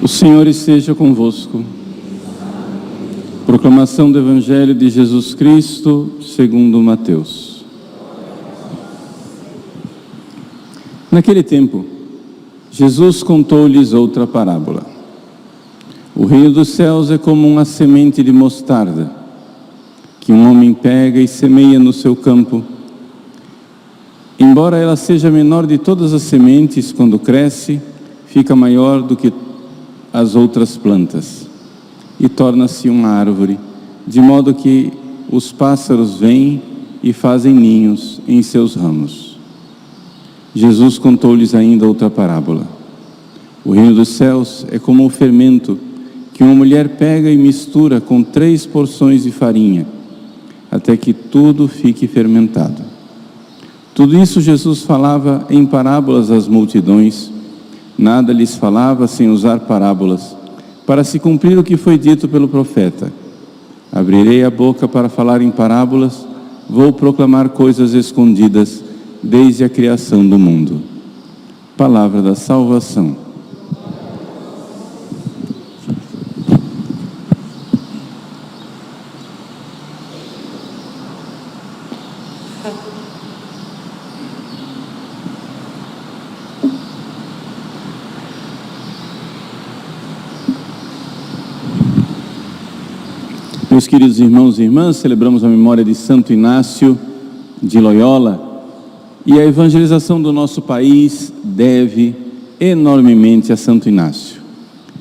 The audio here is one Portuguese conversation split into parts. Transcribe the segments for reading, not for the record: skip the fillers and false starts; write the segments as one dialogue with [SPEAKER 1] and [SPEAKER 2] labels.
[SPEAKER 1] O Senhor esteja convosco. Proclamação do Evangelho de Jesus Cristo segundo Mateus. Naquele tempo, Jesus contou-lhes outra parábola. O reino dos céus é como uma semente de mostarda, que um homem pega e semeia no seu campo. Embora ela seja a menor de todas as sementes, quando cresce, fica maior do que as outras plantas e torna-se uma árvore, de modo que os pássaros vêm e fazem ninhos em seus ramos. Jesus contou-lhes ainda outra parábola. O reino dos céus é como o fermento que uma mulher pega e mistura com 3 porções de farinha, até que tudo fique fermentado. Tudo isso Jesus falava em parábolas às multidões. Nada lhes falava sem usar parábolas, para se cumprir o que foi dito pelo profeta: abrirei a boca para falar em parábolas, vou proclamar coisas escondidas desde a criação do mundo. Palavra da salvação. Meus queridos irmãos e irmãs, celebramos a memória de Santo Inácio de Loyola, e a evangelização do nosso país deve enormemente a Santo Inácio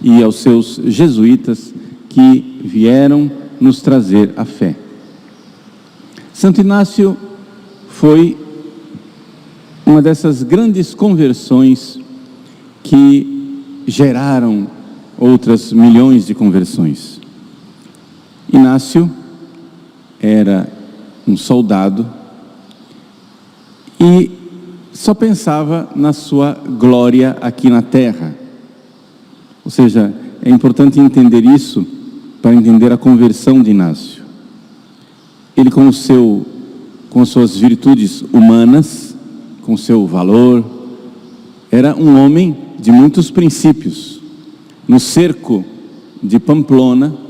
[SPEAKER 1] e aos seus jesuítas que vieram nos trazer a fé. Santo Inácio foi uma dessas grandes conversões que geraram outras milhões de conversões. Inácio era um soldado e só pensava na sua glória aqui na terra. Ou seja, é importante entender isso para entender a conversão de Inácio. Ele, com suas virtudes humanas, com seu valor, era um homem de muitos princípios. No cerco de Pamplona,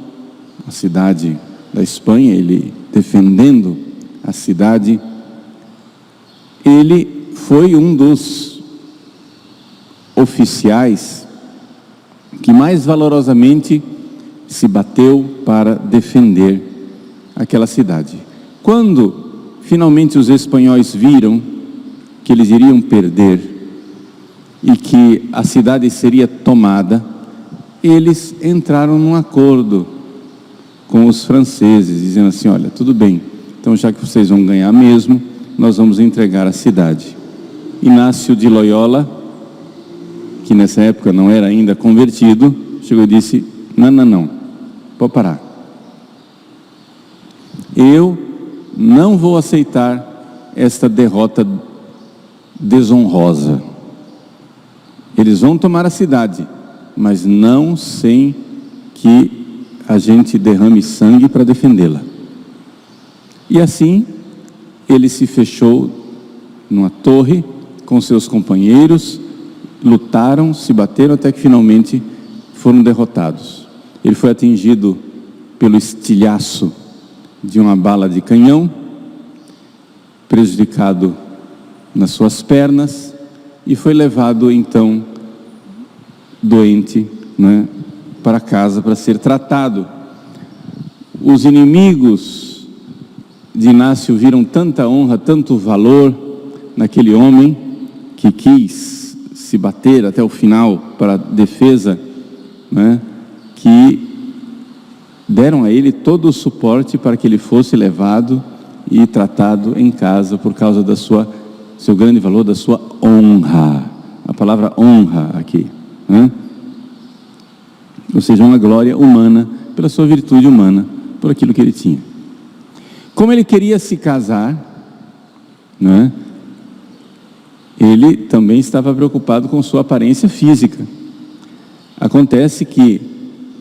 [SPEAKER 1] a cidade da Espanha, ele defendendo a cidade, ele foi um dos oficiais que mais valorosamente se bateu para defender aquela cidade. Quando finalmente os espanhóis viram que eles iriam perder e que a cidade seria tomada, eles entraram num acordo com os franceses, dizendo assim: olha, tudo bem, então já que vocês vão ganhar mesmo, nós vamos entregar a cidade. Inácio de Loyola, que nessa época não era ainda convertido, chegou e disse: não, pode parar. Eu não vou aceitar esta derrota desonrosa. Eles vão tomar a cidade, mas não sem que a gente derrame sangue para defendê-la. E assim, ele se fechou numa torre com seus companheiros, lutaram, se bateram até que finalmente foram derrotados. Ele foi atingido pelo estilhaço de uma bala de canhão, prejudicado nas suas pernas, e foi levado então doente, para casa para ser tratado. Os inimigos de Inácio viram tanta honra, tanto valor naquele homem que quis se bater até o final para a defesa, que deram a ele todo o suporte para que ele fosse levado e tratado em casa por causa da seu grande valor, da sua honra. A palavra honra aqui, ou seja, uma glória humana, pela sua virtude humana, por aquilo que ele tinha. Como ele queria se casar, ele também estava preocupado com sua aparência física. Acontece que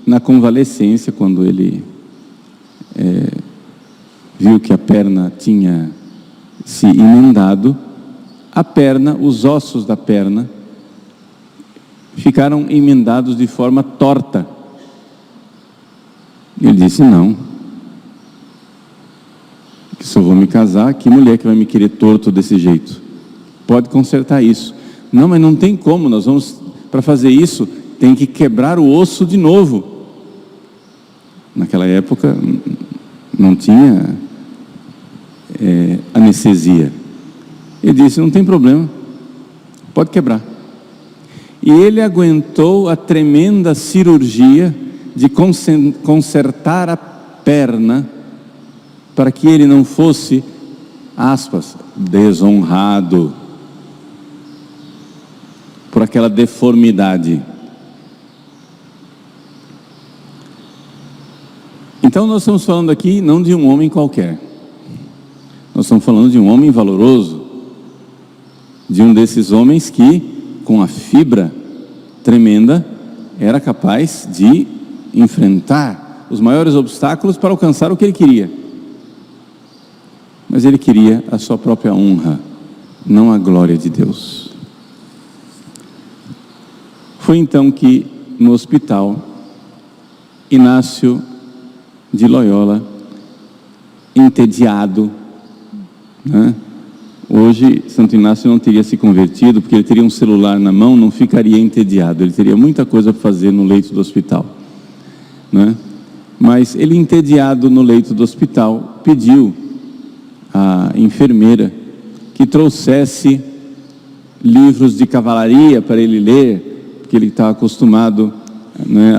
[SPEAKER 1] na convalescência, quando ele viu que a perna tinha se emendado, os ossos da perna ficaram emendados de forma torta. Ele disse: não, que se eu vou me casar, que mulher que vai me querer torto desse jeito? Pode consertar isso. Não, mas não tem como, para fazer isso, tem que quebrar o osso de novo. Naquela época não tinha anestesia. Ele disse: não tem problema, pode quebrar. E ele aguentou a tremenda cirurgia de consertar a perna, para que ele não fosse, aspas, desonrado por aquela deformidade. Então nós estamos falando aqui não de um homem qualquer, nós estamos falando de um homem valoroso, de um desses homens que, com a fibra tremenda, era capaz de enfrentar os maiores obstáculos para alcançar o que ele queria. Mas ele queria a sua própria honra, não a glória de Deus. Foi então que, no hospital, Inácio de Loyola, entediado, hoje Santo Inácio não teria se convertido, porque ele teria um celular na mão, não ficaria entediado, ele teria muita coisa para fazer no leito do hospital, mas ele, entediado no leito do hospital, pediu à enfermeira que trouxesse livros de cavalaria para ele ler, porque ele estava acostumado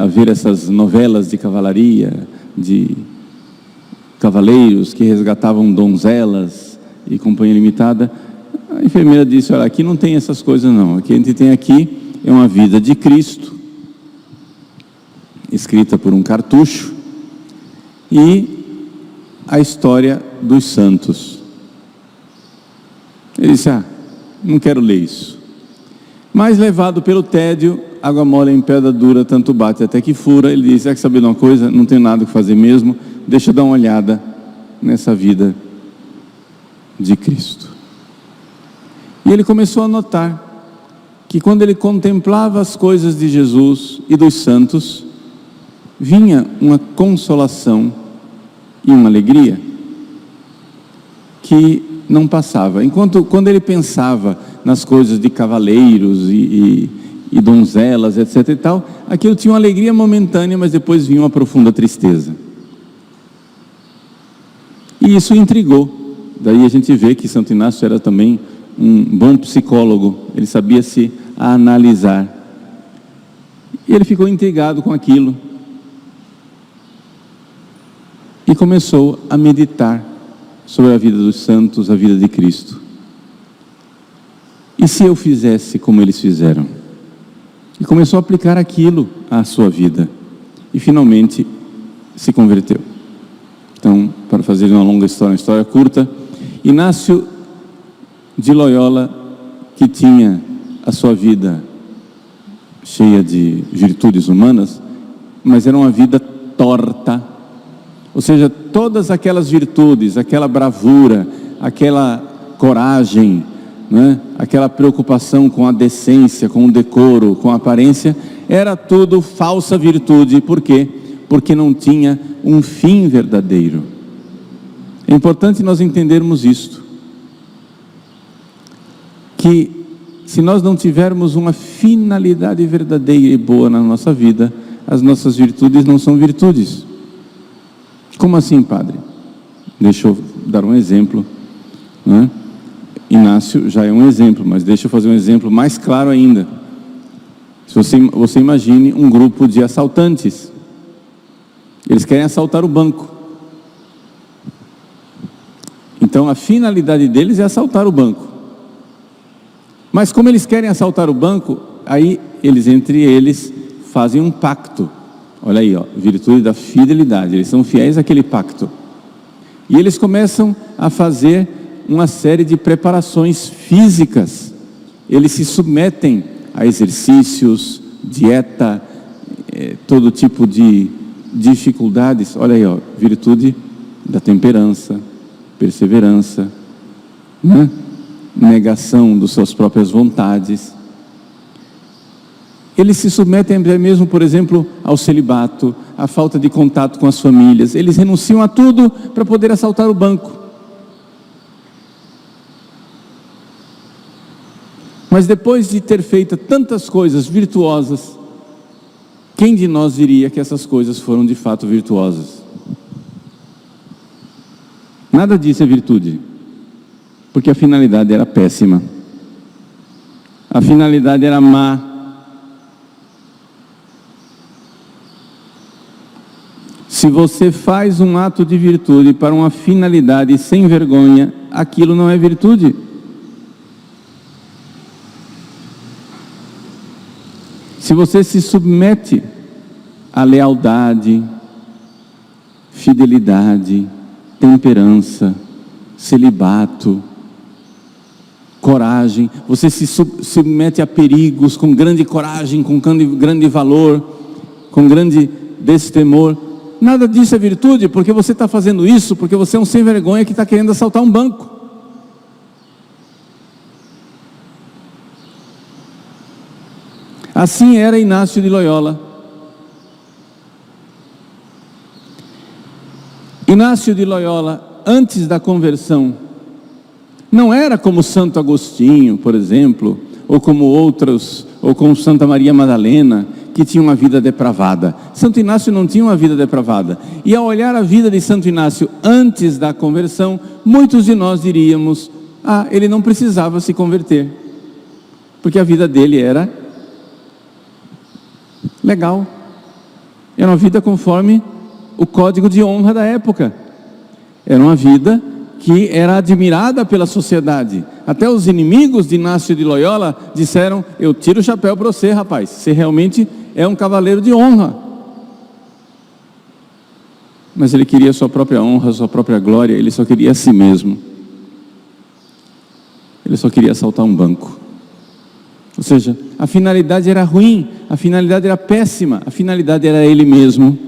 [SPEAKER 1] a ver essas novelas de cavalaria, de cavaleiros que resgatavam donzelas e companhia limitada. A enfermeira disse: olha, aqui não tem essas coisas não, o que a gente tem aqui é uma vida de Cristo, escrita por um cartucho, e a história dos santos. Ele disse: não quero ler isso. Mas, levado pelo tédio, água mole em pedra dura, tanto bate até que fura, ele disse: quer saber de uma coisa? Não tenho nada que fazer mesmo, deixa eu dar uma olhada nessa vida de Cristo. E ele começou a notar que, quando ele contemplava as coisas de Jesus e dos santos, vinha uma consolação e uma alegria que não passava. Quando ele pensava nas coisas de cavaleiros e donzelas, etc. e tal, aquilo tinha uma alegria momentânea, mas depois vinha uma profunda tristeza. E isso intrigou. Daí a gente vê que Santo Inácio era também um bom psicólogo, ele sabia se analisar. E ele ficou intrigado com aquilo. E começou a meditar sobre a vida dos santos, a vida de Cristo. E se eu fizesse como eles fizeram? E começou a aplicar aquilo à sua vida. E finalmente se converteu. Então, para fazer uma longa história, uma história curta, Inácio de Loyola, que tinha a sua vida cheia de virtudes humanas, mas era uma vida torta. Ou seja, todas aquelas virtudes, aquela bravura, aquela coragem, aquela preocupação com a decência, com o decoro, com a aparência, era tudo falsa virtude. Por quê? Porque não tinha um fim verdadeiro. É importante nós entendermos isto, que se nós não tivermos uma finalidade verdadeira e boa na nossa vida, as nossas virtudes não são virtudes. Como assim, padre? Deixa eu dar um exemplo, Inácio já é um exemplo, mas deixa eu fazer um exemplo mais claro ainda. Se você imagine um grupo de assaltantes, eles querem assaltar o banco. Então a finalidade deles é assaltar o banco. Mas como eles querem assaltar o banco, aí entre eles fazem um pacto. Olha aí, virtude da fidelidade, eles são fiéis àquele pacto. E eles começam a fazer uma série de preparações físicas. Eles se submetem a exercícios, dieta, todo tipo de dificuldades. Olha aí, ó, virtude da temperança, perseverança, né? Negação das suas próprias vontades. Eles se submetem até mesmo, por exemplo, ao celibato, à falta de contato com as famílias. Eles renunciam a tudo para poder assaltar o banco. Mas depois de ter feito tantas coisas virtuosas, quem de nós diria que essas coisas foram de fato virtuosas? Nada disso é virtude, porque a finalidade era péssima. A finalidade era má. Se você faz um ato de virtude para uma finalidade sem vergonha, aquilo não é virtude. Se você se submete à lealdade, fidelidade, temperança, celibato, coragem, você se submete a perigos com grande coragem, com grande valor, com grande destemor, nada disso é virtude, porque você está fazendo isso porque você é um sem vergonha que está querendo assaltar um banco. Assim era Inácio de Loyola. Inácio de Loyola, antes da conversão, não era como Santo Agostinho, por exemplo, ou como outros, ou como Santa Maria Madalena, que tinha uma vida depravada. Santo Inácio não tinha uma vida depravada. E ao olhar a vida de Santo Inácio antes da conversão, muitos de nós diríamos: ele não precisava se converter, porque a vida dele era legal, era uma vida conforme o código de honra da época, era uma vida que era admirada pela sociedade. Até os inimigos de Inácio de Loyola disseram: eu tiro o chapéu para você, rapaz, você realmente é um cavaleiro de honra. Mas ele queria sua própria honra, sua própria glória, ele só queria a si mesmo, ele só queria assaltar um banco. Ou seja, a finalidade era ruim, a finalidade era péssima, a finalidade era ele mesmo.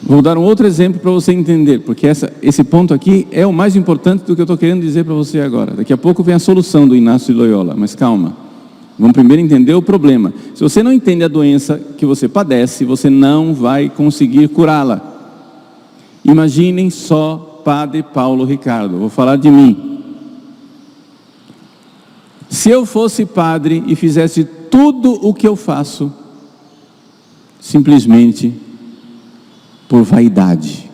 [SPEAKER 1] Vou dar um outro exemplo para você entender, porque esse ponto aqui é o mais importante do que eu estou querendo dizer para você agora. Daqui a pouco vem a solução do Inácio de Loyola, mas calma. Vamos primeiro entender o problema. Se você não entende a doença que você padece, você não vai conseguir curá-la. Imaginem só Padre Paulo Ricardo, vou falar de mim. Se eu fosse padre e fizesse tudo o que eu faço, simplesmente por vaidade.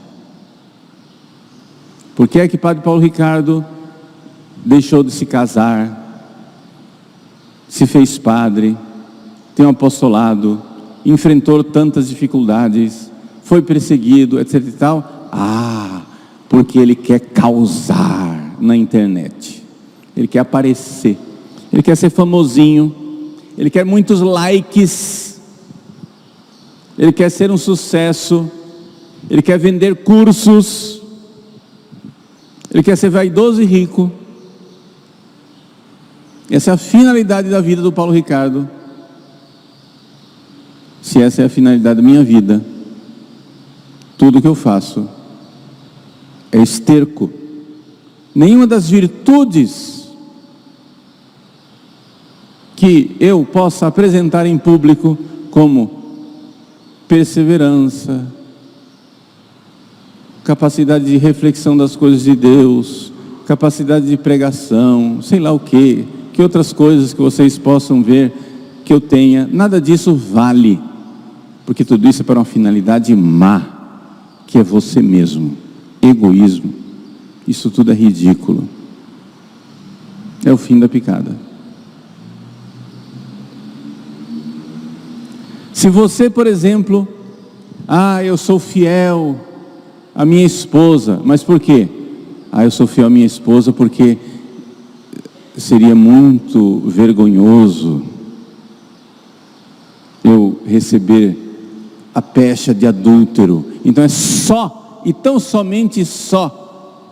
[SPEAKER 1] Por que é que Padre Paulo Ricardo deixou de se casar, se fez padre, tem um apostolado, enfrentou tantas dificuldades, foi perseguido, etc e tal? Porque ele quer causar na internet, ele quer aparecer, ele quer ser famosinho, ele quer muitos likes, ele quer ser um sucesso, ele quer vender cursos, ele quer ser vaidoso e rico. Essa é a finalidade da vida do Paulo Ricardo. Se essa é a finalidade da minha vida, tudo que eu faço é esterco. Nenhuma das virtudes que eu possa apresentar em público, como perseverança, capacidade de reflexão das coisas de Deus, capacidade de pregação, sei lá o que outras coisas que vocês possam ver que eu tenha, nada disso vale, porque tudo isso é para uma finalidade má, que é você mesmo, egoísmo. Isso tudo é ridículo, é o fim da picada. Se você, por exemplo, eu sou fiel à minha esposa, mas por quê? Eu sou fiel à minha esposa porque seria muito vergonhoso eu receber a pecha de adúltero, então é só, e tão somente só,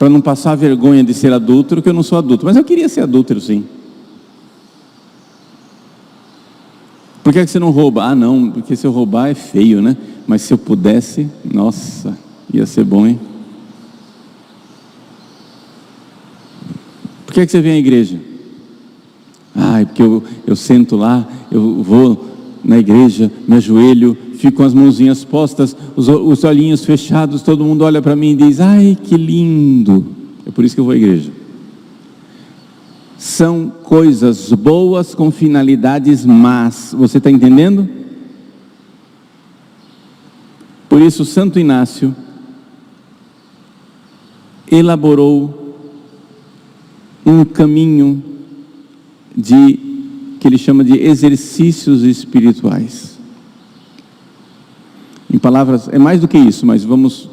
[SPEAKER 1] para não passar vergonha de ser adúltero, que eu não sou adúltero, mas eu queria ser adúltero sim. Por que você não rouba? Ah não, porque se eu roubar é feio, né? Mas se eu pudesse, nossa, ia ser bom, hein? Por que você vem à igreja? Ah, é porque eu sento lá, eu vou na igreja, me ajoelho, fico com as mãozinhas postas, os olhinhos fechados, todo mundo olha para mim e diz, ai que lindo. É por isso que eu vou à igreja. São coisas boas com finalidades más. Você está entendendo? Por isso Santo Inácio elaborou um caminho que ele chama de exercícios espirituais. Em palavras, é mais do que isso, mas vamos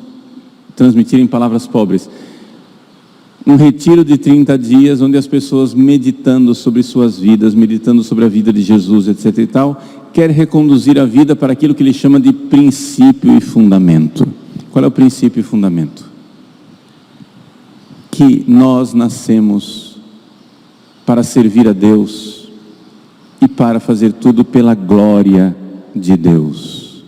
[SPEAKER 1] transmitir em palavras pobres. Um retiro de 30 dias, onde as pessoas meditando sobre suas vidas, meditando sobre a vida de Jesus, etc. e tal, quer reconduzir a vida para aquilo que ele chama de princípio e fundamento. Qual é o princípio e fundamento? Que nós nascemos para servir a Deus e para fazer tudo pela glória de Deus.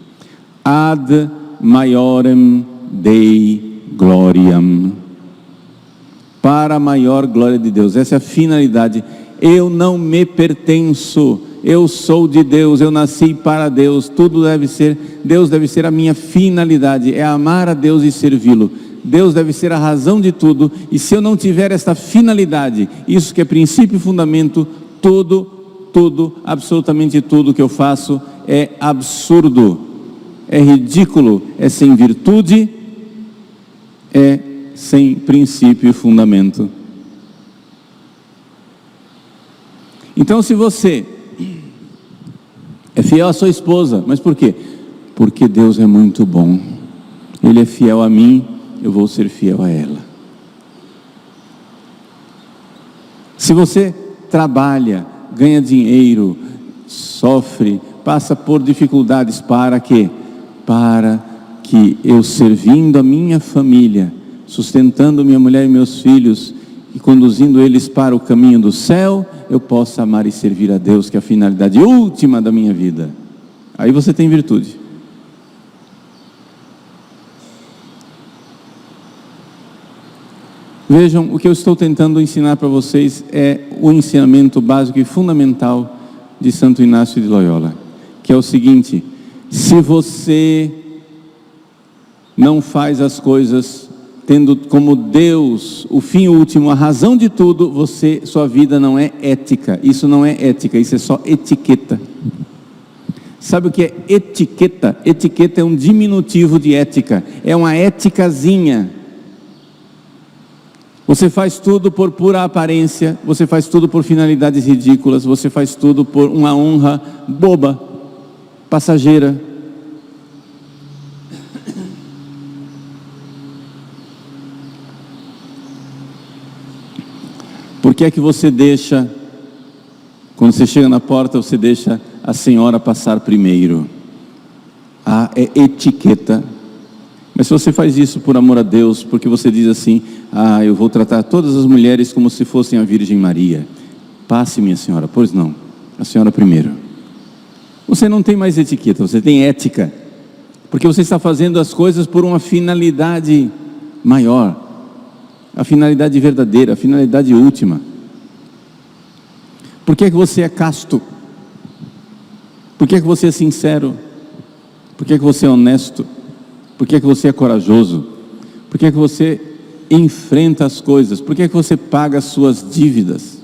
[SPEAKER 1] Ad maiorem Dei gloriam. Para a maior glória de Deus. Essa é a finalidade. Eu não me pertenço, eu sou de Deus, eu nasci para Deus, tudo deve ser, Deus deve ser a minha finalidade, é amar a Deus e servi-lo. Deus deve ser a razão de tudo, e se eu não tiver esta finalidade, isso que é princípio e fundamento, tudo, absolutamente tudo que eu faço é absurdo, é ridículo, é sem virtude, é sem princípio e fundamento. Então, se você é fiel à sua esposa, mas por quê? Porque Deus é muito bom, Ele é fiel a mim, eu vou ser fiel a ela. Se você trabalha, ganha dinheiro, sofre, passa por dificuldades, para quê? Para que eu, servindo a minha família, sustentando minha mulher e meus filhos e conduzindo eles para o caminho do céu, eu possa amar e servir a Deus, que é a finalidade última da minha vida. Aí você tem virtude. Vejam, o que eu estou tentando ensinar para vocês é o ensinamento básico e fundamental de Santo Inácio de Loyola, que é o seguinte: se você não faz as coisas tendo como Deus o fim último, a razão de tudo, sua vida não é ética. Isso não é ética, isso é só etiqueta. Sabe o que é etiqueta? Etiqueta é um diminutivo de ética, é uma éticazinha. Você faz tudo por pura aparência, você faz tudo por finalidades ridículas, você faz tudo por uma honra boba, passageira. Por que é que você deixa, quando você chega na porta, você deixa a senhora passar primeiro? Ah, é etiqueta. Mas se você faz isso por amor a Deus, porque você diz assim: ah, eu vou tratar todas as mulheres como se fossem a Virgem Maria. Passe, minha senhora. Pois não, a senhora primeiro. Você não tem mais etiqueta, você tem ética. Porque você está fazendo as coisas por uma finalidade maior. A finalidade verdadeira, a finalidade última. Por que é que você é casto? Por que é que você é sincero? Por que é que você é honesto? Por que é que você é corajoso? Por que é que você enfrenta as coisas? Por que é que você paga as suas dívidas?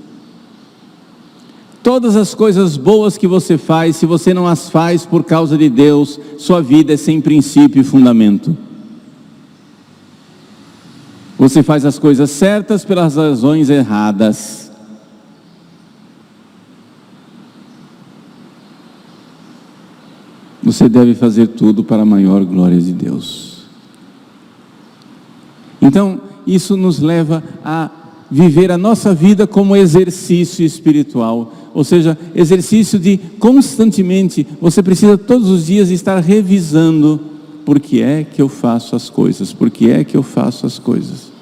[SPEAKER 1] Todas as coisas boas que você faz, se você não as faz por causa de Deus, sua vida é sem princípio e fundamento. Você faz as coisas certas pelas razões erradas. Você deve fazer tudo para a maior glória de Deus. Então, isso nos leva a viver a nossa vida como exercício espiritual. Ou seja, exercício de constantemente, você precisa todos os dias estar revisando: por que é que eu faço as coisas? Por que é que eu faço as coisas?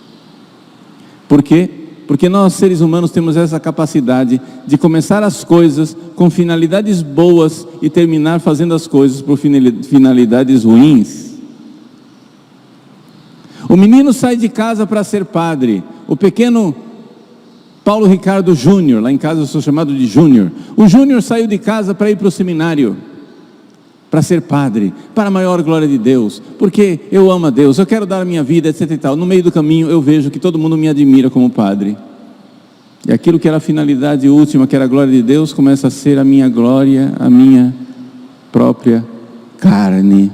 [SPEAKER 1] Por quê? Porque nós, seres humanos, temos essa capacidade de começar as coisas com finalidades boas e terminar fazendo as coisas por finalidades ruins. O menino sai de casa para ser padre. O pequeno Paulo Ricardo Júnior, lá em casa eu sou chamado de Júnior. O Júnior saiu de casa para ir para o seminário, para ser padre, para a maior glória de Deus, porque eu amo a Deus, eu quero dar a minha vida, etc e tal. No meio do caminho eu vejo que todo mundo me admira como padre. E aquilo que era a finalidade última, que era a glória de Deus, começa a ser a minha glória, a minha própria carne.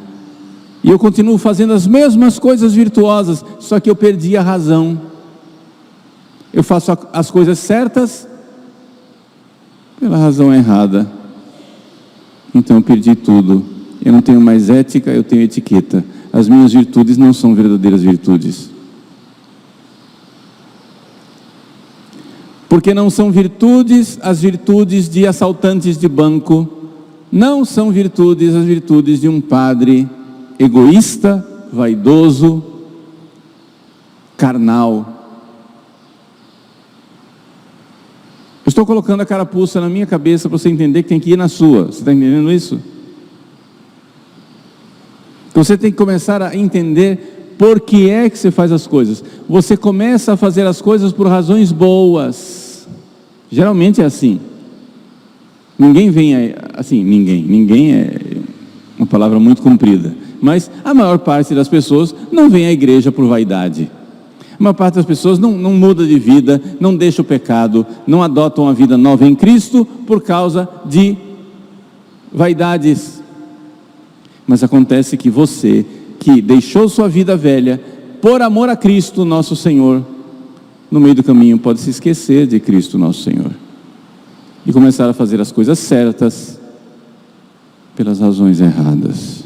[SPEAKER 1] E eu continuo fazendo as mesmas coisas virtuosas, só que eu perdi a razão. Eu faço as coisas certas pela razão errada. Então eu perdi tudo. Eu não tenho mais ética, eu tenho etiqueta. As minhas virtudes não são verdadeiras virtudes. Porque não são virtudes as virtudes de assaltantes de banco, não são virtudes as virtudes de um padre egoísta, vaidoso, carnal. Eu estou colocando a carapuça na minha cabeça para você entender que tem que ir na sua. Você está entendendo isso? Então você tem que começar a entender por que é que você faz as coisas. Você começa a fazer as coisas por razões boas. Geralmente é assim. Ninguém vem assim, ninguém é uma palavra muito comprida. Mas a maior parte das pessoas não vem à igreja por vaidade. A maior parte das pessoas não muda de vida, não deixa o pecado, não adota uma vida nova em Cristo por causa de vaidades. Mas acontece que você, que deixou sua vida velha, por amor a Cristo nosso Senhor, no meio do caminho pode se esquecer de Cristo nosso Senhor e começar a fazer as coisas certas pelas razões erradas.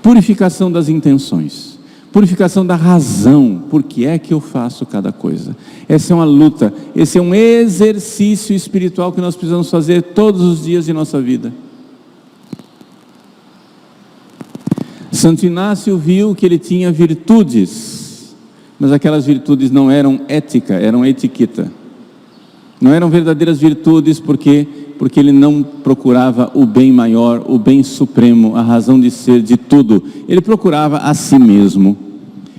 [SPEAKER 1] Purificação das intenções. Purificação da razão, por que é que eu faço cada coisa. Essa é uma luta, esse é um exercício espiritual que nós precisamos fazer todos os dias de nossa vida. Santo Inácio viu que ele tinha virtudes, mas aquelas virtudes não eram ética, eram etiqueta. Não eram verdadeiras virtudes porque ele não procurava o bem maior, o bem supremo, a razão de ser de tudo. Ele procurava a si mesmo.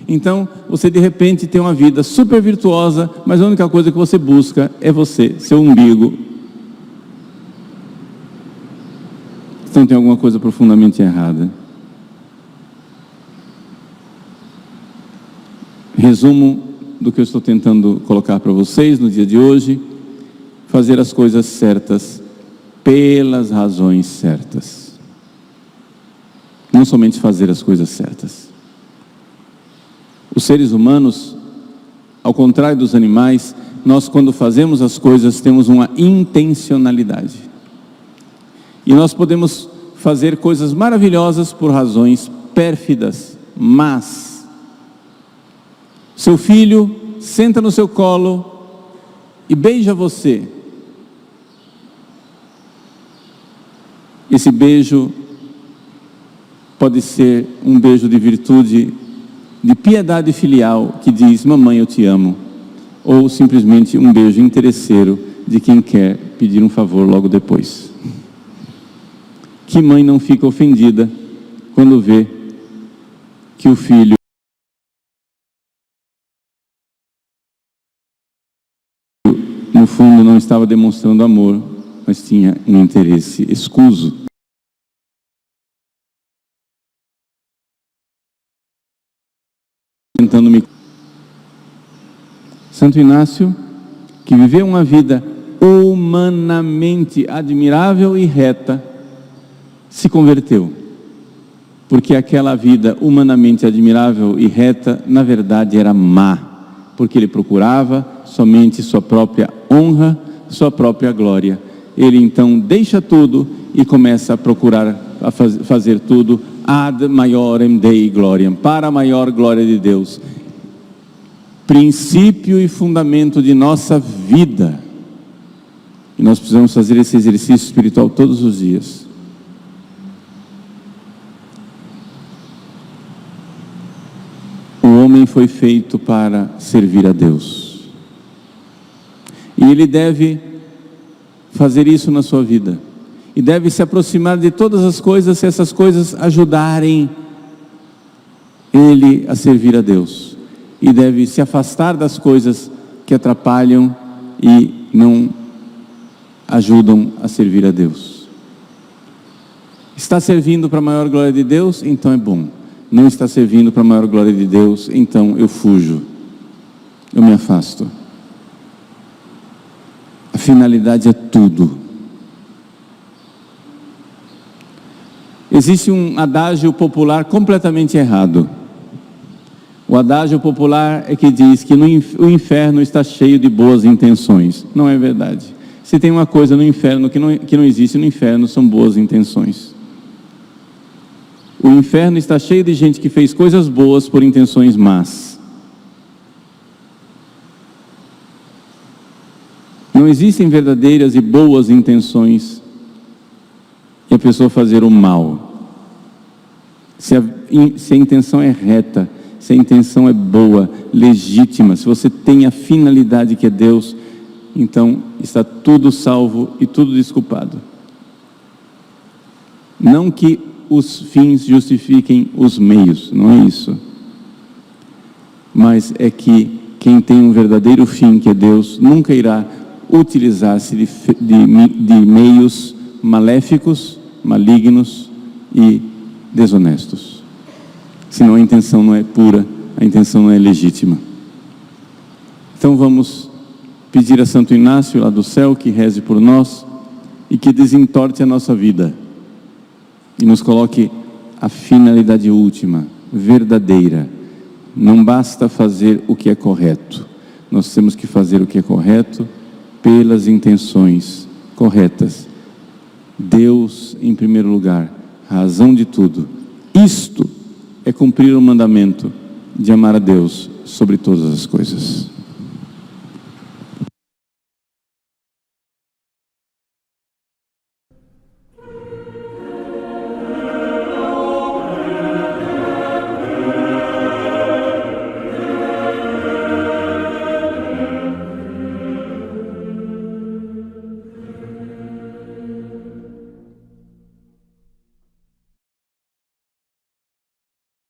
[SPEAKER 1] Então, você de repente tem uma vida super virtuosa, mas a única coisa que você busca é você, seu umbigo. Então tem alguma coisa profundamente errada. Resumo do que eu estou tentando colocar para vocês no dia de hoje: fazer as coisas certas pelas razões certas. Não somente fazer as coisas certas. Os seres humanos, ao contrário dos animais, nós quando fazemos as coisas temos uma intencionalidade. E nós podemos fazer coisas maravilhosas por razões pérfidas, más. Seu filho senta no seu colo e beija você. Esse beijo pode ser um beijo de virtude, de piedade filial, que diz: mamãe, eu te amo. Ou simplesmente um beijo interesseiro de quem quer pedir um favor logo depois. Que mãe não fica ofendida quando vê que o filho no fundo não estava demonstrando amor, mas tinha um interesse escuso. Santo Inácio, que viveu uma vida humanamente admirável e reta, se converteu, porque aquela vida humanamente admirável e reta, na verdade era má, porque ele procurava somente sua própria honra, sua própria glória. Ele então deixa tudo e começa a procurar a fazer tudo ad maiorem Dei gloriam, para a maior glória de Deus. Princípio e fundamento de nossa vida. E nós precisamos fazer esse exercício espiritual todos os dias. O homem homem foi feito para servir a Deus. E ele deve fazer isso na sua vida. E deve se aproximar de todas as coisas, se essas coisas ajudarem ele a servir a Deus. E deve se afastar das coisas que atrapalham e não ajudam a servir a Deus. Está servindo para a maior glória de Deus? Então é bom. Não está servindo para a maior glória de Deus? Então eu fujo. Eu me afasto. A finalidade é tudo. Existe um adágio popular completamente errado. O adágio popular é que diz que o inferno está cheio de boas intenções. Não é verdade. Se tem uma coisa no inferno que não existe no inferno, são boas intenções. O inferno está cheio de gente que fez coisas boas por intenções más. Não existem verdadeiras e boas intenções e a pessoa fazer o mal. Se a intenção é reta, se a intenção é boa, legítima, se você tem a finalidade que é Deus, então está tudo salvo e tudo desculpado. Não que os fins justifiquem os meios, não é isso. Mas é que quem tem um verdadeiro fim, que é Deus, nunca irá utilizar-se de meios maléficos, malignos e desonestos. Senão a intenção não é pura, a intenção não é legítima. Então vamos pedir a Santo Inácio lá do céu que reze por nós e que desentorte a nossa vida e nos coloque a finalidade última, verdadeira. Não basta fazer o que é correto, nós temos que fazer o que é correto pelas intenções corretas. Deus em primeiro lugar, razão de tudo. Isto é cumprir o mandamento de amar a Deus sobre todas as coisas.